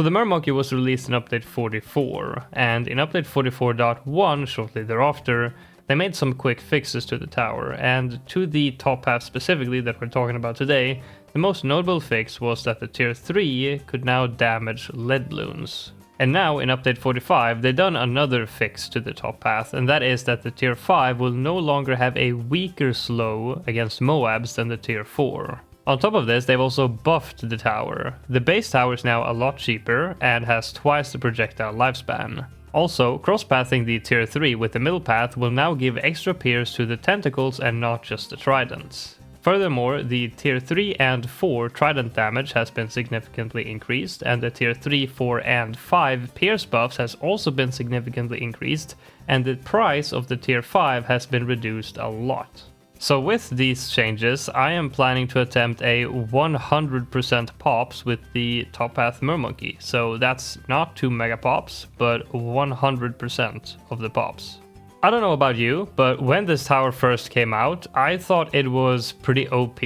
So the Mermonkey was released in update 44, and in update 44.1 shortly thereafter, they made some quick fixes to the tower, and to the top half specifically that we're talking about today, the most notable fix was that the tier 3 could now damage lead bloons. And now in update 45, they've done another fix to the top path, and that is that the tier 5 will no longer have a weaker slow against Moabs than the tier 4. On top of this, they've also buffed the tower. The base tower is now a lot cheaper and has twice the projectile lifespan. Also, cross-pathing the tier 3 with the middle path will now give extra pierce to the tentacles and not just the tridents. Furthermore, the tier 3 and 4 trident damage has been significantly increased, and the tier 3, 4 and 5 pierce buffs has also been significantly increased, and the price of the tier 5 has been reduced a lot. So with these changes, I am planning to attempt a 100% pops with the top path Mermonkey. So that's not 2 mega pops, but 100% of the pops. I don't know about you, but when this tower first came out, I thought it was pretty OP,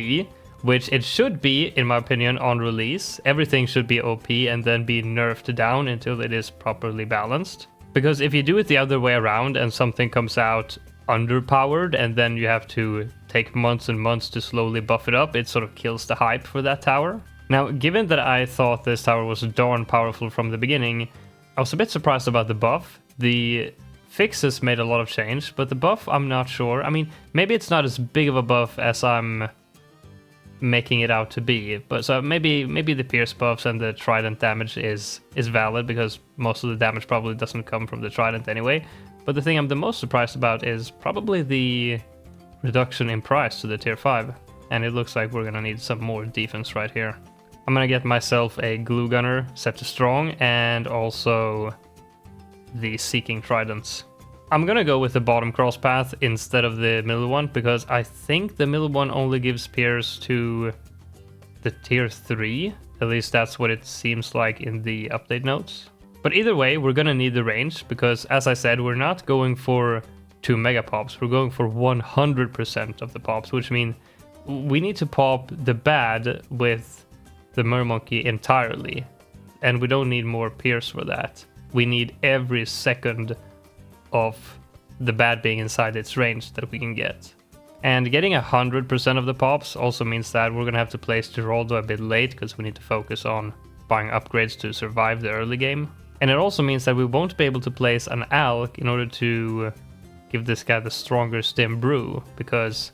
which it should be, in my opinion, on release. Everything should be OP and then be nerfed down until it is properly balanced. Because if you do it the other way around and something comes out underpowered and then you have to take months and months to slowly buff it up, it sort of kills the hype for that tower. Now, given that I thought this tower was darn powerful from the beginning, I was a bit surprised about the buff. The fixes made a lot of change, but the buff, I'm not sure. I mean, maybe it's not as big of a buff as I'm making it out to be, but so maybe the pierce buffs and the trident damage is valid, because most of the damage probably doesn't come from the trident anyway. But the thing I'm the most surprised about is probably the reduction in price to the tier 5. And it looks like we're gonna need some more defense right here. I'm gonna get myself a glue gunner set to strong and also the seeking tridents. I'm gonna go with the bottom cross path instead of the middle one, because I think the middle one only gives pierce to the tier 3. At least that's what it seems like in the update notes. But either way, we're gonna need the range, because as I said, we're not going for 2 mega pops, we're going for 100% of the pops, which means we need to pop the bad with the Mermonkey entirely. And we don't need more pierce for that. We need every second of the bad being inside its range that we can get. And getting 100% of the pops also means that we're gonna have to place Geraldo a bit late, because we need to focus on buying upgrades to survive the early game. And it also means that we won't be able to place an Alk in order to give this guy the stronger stim brew, because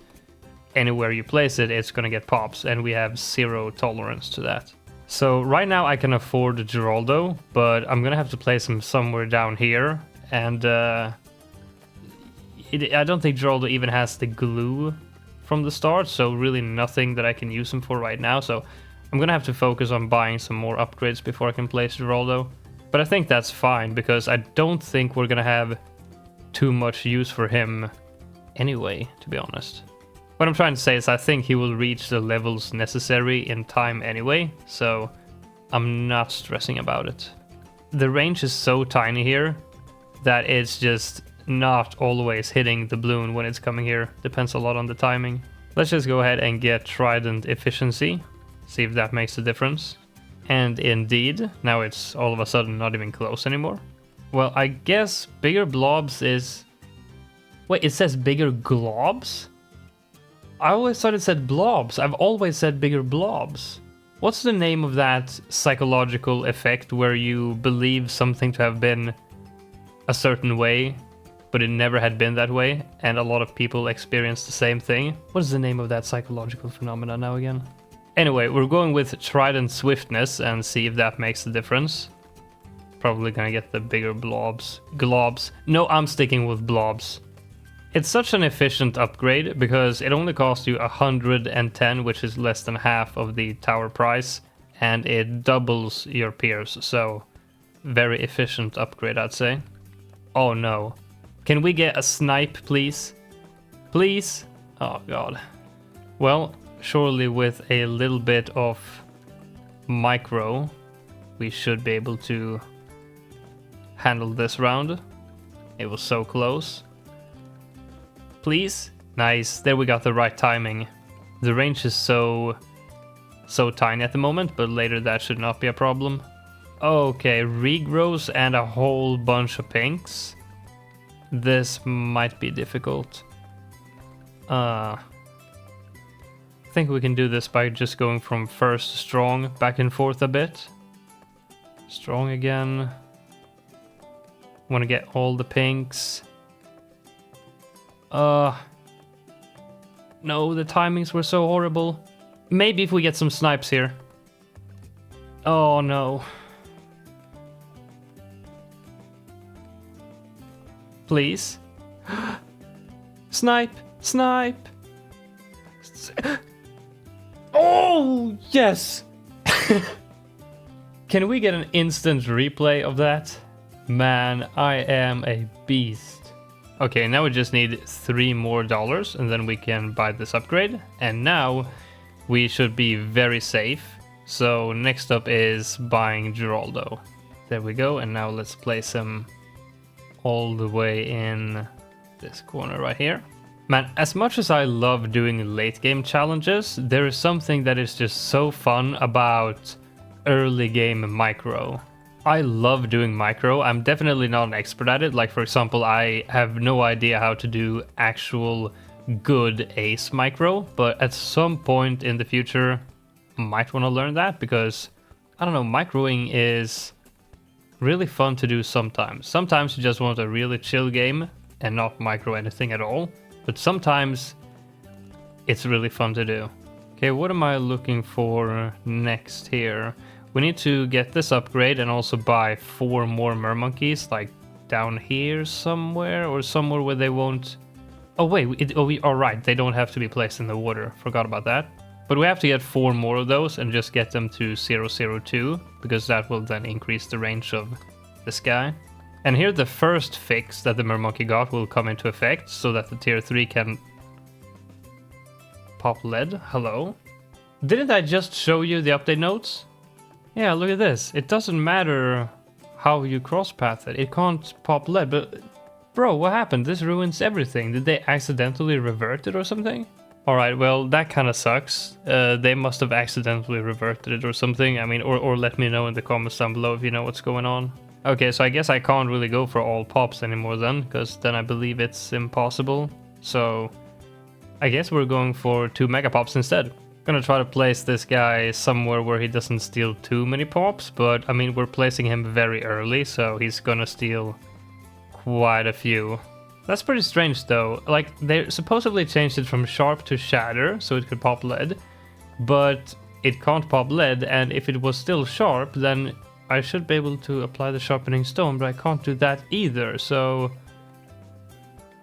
anywhere you place it, it's gonna get pops, and we have 0 tolerance to that. So right now I can afford Geraldo, but I'm gonna have to place him somewhere down here, and I don't think Geraldo even has the glue from the start, so really nothing that I can use him for right now, so I'm gonna have to focus on buying some more upgrades before I can place Geraldo. But I think that's fine, because I don't think we're gonna have too much use for him anyway, to be honest. What I'm trying to say is I think he will reach the levels necessary in time anyway, so I'm not stressing about it. The range is so tiny here that it's just not always hitting the bloon when it's coming here. Depends a lot on the timing. Let's just go ahead and get Trident Efficiency, see if that makes a difference. And indeed, now it's all of a sudden not even close anymore. Well, I guess bigger blobs is... Wait, it says bigger globs? I always thought it said blobs. I've always said bigger blobs. What's the name of that psychological effect where you believe something to have been a certain way, but it never had been that way, and a lot of people experience the same thing? What is the name of that psychological phenomena now again? Anyway, we're going with Trident Swiftness and see if that makes a difference. Probably gonna get the bigger blobs. Globs. No, I'm sticking with blobs. It's such an efficient upgrade because it only costs you 110, which is less than half of the tower price, and it doubles your pierce, so very efficient upgrade, I'd say. Oh no. Can we get a snipe, please? Please? Oh god. Well, surely with a little bit of micro, we should be able to handle this round. It was so close. Please? Nice, there we got the right timing. The range is so tiny at the moment, but later that should not be a problem. Okay, regrows and a whole bunch of pinks. This might be difficult. I think we can do this by just going from first strong back and forth a bit. Strong again. Want to get all the pinks. No, the timings were so horrible. Maybe if we get some snipes here. Oh no. Please. Snipe! Snipe! Oh, yes! Can we get an instant replay of that? Man, I am a beast. Okay, now we just need $3 more and then we can buy this upgrade. And now we should be very safe. So next up is buying Geraldo. There we go, and now let's place him all the way in this corner right here. Man, as much as I love doing late game challenges, there is something that is just so fun about early game micro. I love doing micro. I'm definitely not an expert at it. Like, for example, I have no idea how to do actual good ace micro, but at some point in the future, I might want to learn that because, I don't know, microing is really fun to do sometimes. Sometimes you just want a really chill game and not micro anything at all, but sometimes it's really fun to do. Okay, what am I looking for next here? We need to get this upgrade and also buy 4 more Mermonkeys, like down here somewhere, or somewhere where they won't... Oh wait, we are right, they don't have to be placed in the water. Forgot about that. But we have to get 4 more of those and just get them to 002, because that will then increase the range of this guy. And here the first fix that the Mermonkey got will come into effect, so that the tier 3 can pop lead. Hello? Didn't I just show you the update notes? Yeah, look at this. It doesn't matter how you cross path it. It can't pop lead, but... Bro, what happened? This ruins everything. Did they accidentally revert it or something? Alright, well, that kind of sucks. They must have accidentally reverted it or something. I mean, or let me know in the comments down below if you know what's going on. Okay, so I guess I can't really go for all pops anymore then, because then I believe it's impossible. So, I guess we're going for 2 mega pops instead. Gonna try to place this guy somewhere where he doesn't steal too many pops, but I mean, we're placing him very early, so he's gonna steal quite a few. That's pretty strange though. Like, they supposedly changed it from sharp to shatter, so it could pop lead, but it can't pop lead, and if it was still sharp, then I should be able to apply the sharpening stone, but I can't do that either, so...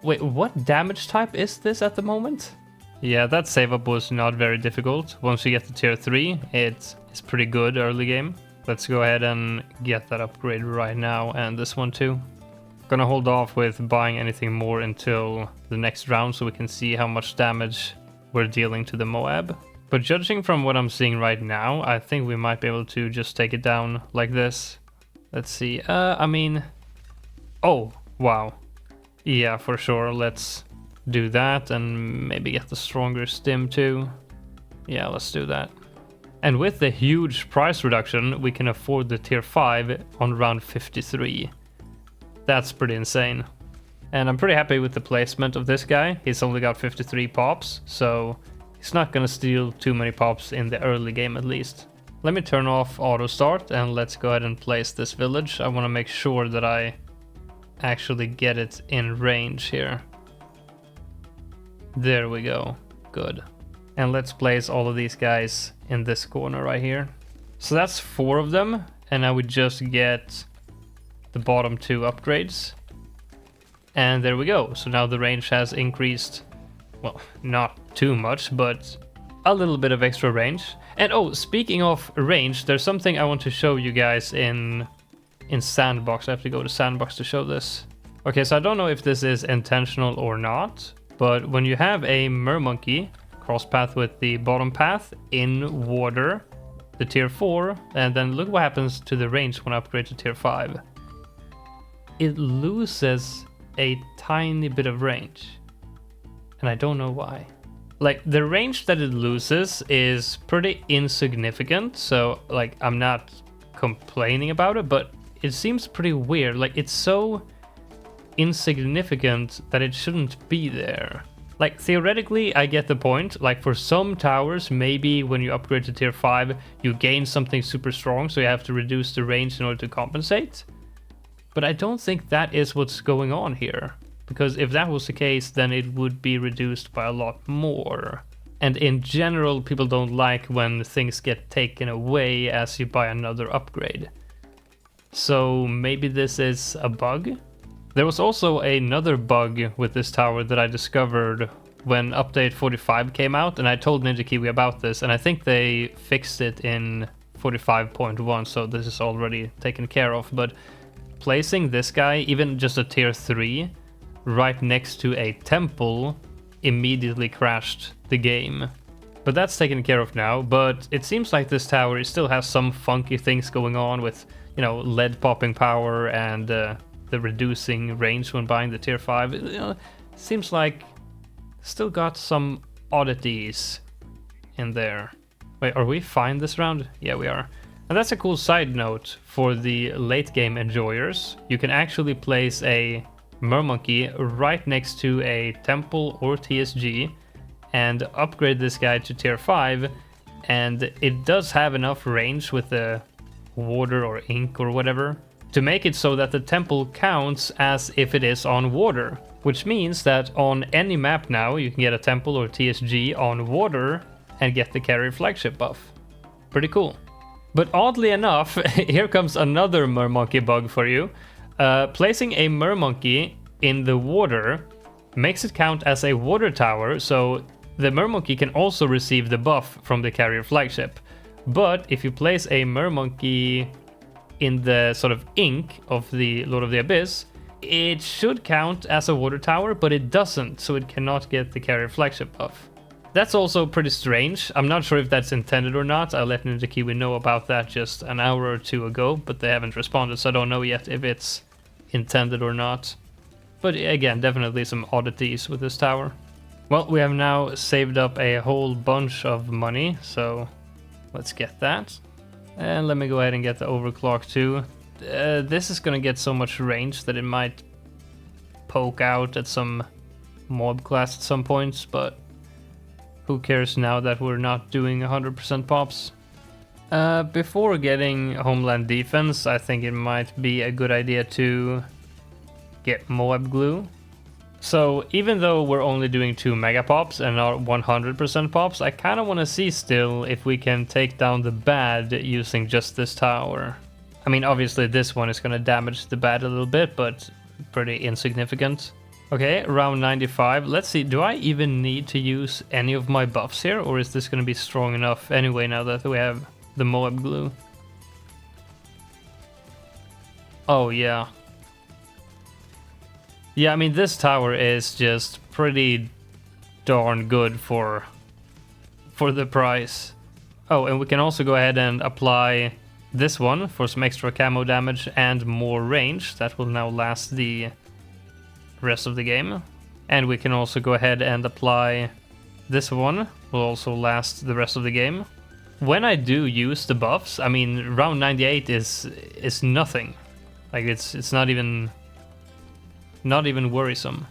Wait, what damage type is this at the moment? Yeah, that save up was not very difficult. Once you get to tier 3, it's pretty good early game. Let's go ahead and get that upgrade right now, and this one too. Gonna hold off with buying anything more until the next round so we can see how much damage we're dealing to the Moab. But judging from what I'm seeing right now, I think we might be able to just take it down like this. Let's see, I mean... Oh, wow. Yeah, for sure, let's do that and maybe get the stronger stim too. Yeah, let's do that. And with the huge price reduction, we can afford the tier 5 on round 53. That's pretty insane. And I'm pretty happy with the placement of this guy. He's only got 53 pops, so he's not gonna steal too many pops in the early game at least. Let me turn off auto start and let's go ahead and place this village. I want to make sure that I actually get it in range here. There we go. Good. And let's place all of these guys in this corner right here. So that's 4 of them, and I would just get the bottom 2 upgrades. And there we go. So now the range has increased, well, not too much, but a little bit of extra range. And oh, speaking of range, there's something I want to show you guys in Sandbox. I have to go to Sandbox to show this. Okay, so I don't know if this is intentional or not, but when you have a Mermonkey cross path with the bottom path in water, the tier 4, and then look what happens to the range when I upgrade to tier 5. It loses a tiny bit of range, and I don't know why. Like, the range that it loses is pretty insignificant, so like I'm not complaining about it, but it seems pretty weird. Like, it's so insignificant that it shouldn't be there. Like, theoretically, I get the point. Like, for some towers, maybe when you upgrade to tier 5, you gain something super strong, so you have to reduce the range in order to compensate. But I don't think that is what's going on here. Because if that was the case, then it would be reduced by a lot more. And in general, people don't like when things get taken away as you buy another upgrade. So maybe this is a bug? There was also another bug with this tower that I discovered when update 45 came out, and I told Ninja Kiwi about this, and I think they fixed it in 45.1, so this is already taken care of. But placing this guy, even just a tier 3, right next to a temple immediately crashed the game. But that's taken care of now, but it seems like this tower still has some funky things going on with, you know, lead popping power and the reducing range when buying the tier 5. You know, seems like still got some oddities in there. Wait, are we fine this round? Yeah, we are. And that's a cool side note for the late game enjoyers. You can actually place a Mermonkey right next to a temple or TSG and upgrade this guy to tier 5, and it does have enough range with the water or ink or whatever to make it so that the temple counts as if it is on water, which means that on any map now you can get a temple or TSG on water and get the carrier flagship buff. Pretty cool. But oddly enough, here comes another Mermonkey bug for you. Placing a Mermonkey in the water makes it count as a water tower, so the Mermonkey can also receive the buff from the carrier flagship. But if you place a Mermonkey in the sort of ink of the Lord of the Abyss, it should count as a water tower, but it doesn't, so it cannot get the carrier flagship buff. That's also pretty strange. I'm not sure if that's intended or not. I let Ninja Kiwi know about that just an hour or two ago, but they haven't responded, so I don't know yet if it's intended or not. But again, definitely some oddities with this tower. Well, we have now saved up a whole bunch of money, so let's get that. And let me go ahead and get the overclock too. This is gonna get so much range that it might poke out at some mob class at some points, but who cares now that we're not doing 100% pops. Before getting Homeland Defense, I think it might be a good idea to get Moab Glue. So even though we're only doing 2 mega pops and not 100% pops, I kind of want to see still if we can take down the bad using just this tower. I mean, obviously this one is going to damage the bad a little bit, but pretty insignificant. Okay, round 95. Let's see, do I even need to use any of my buffs here, or is this going to be strong enough anyway now that we have the Moab Glue? Oh, yeah. Yeah, I mean, this tower is just pretty darn good for the price. Oh, and we can also go ahead and apply this one for some extra camo damage and more range. That will now last the rest of the game. And we can also go ahead and apply this one. Will also last the rest of the game. When I do use the buffs, I mean, round 98 is nothing. Like, it's not even worrisome.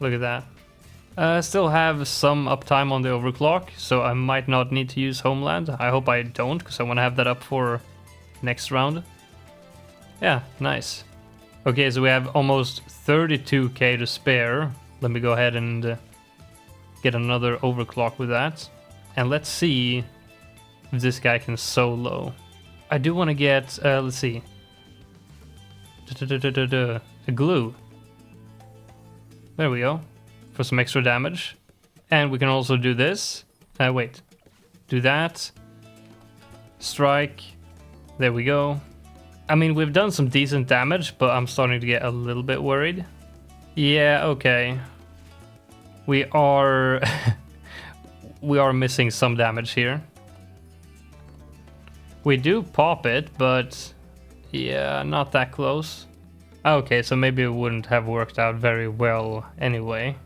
Look at that. Still have some uptime on the overclock, so I might not need to use Homeland. I hope I don't, because I want to have that up for next round. Yeah, nice. Okay, so we have almost 32k to spare. Let me go ahead and get another overclock with that. And let's see if this guy can solo. I do want to get, let's see. A glue. There we go. For some extra damage. And we can also do this. Wait. Do that. Strike. There we go. I mean, we've done some decent damage, but I'm starting to get a little bit worried. Yeah, okay. We are... we are missing some damage here. We do pop it, but... yeah, not that close. Okay, so maybe it wouldn't have worked out very well anyway.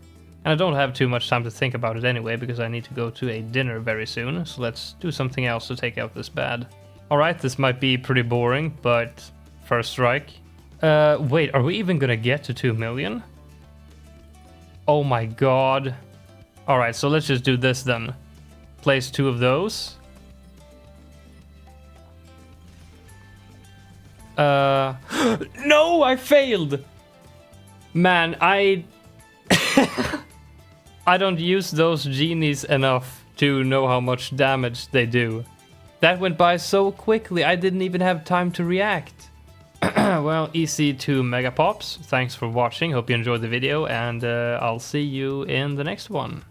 And I don't have too much time to think about it anyway, because I need to go to a dinner very soon. So let's do something else to take out this bad. Alright, this might be pretty boring, but first strike. Wait, are we even gonna get to 2 million? Oh my god. Alright, so let's just do this then. Place 2 of those. No, I failed! Man, I don't use those genies enough to know how much damage they do. That went by so quickly, I didn't even have time to react. Well, easy 2 megapops. Thanks for watching, hope you enjoyed the video, and I'll see you in the next one.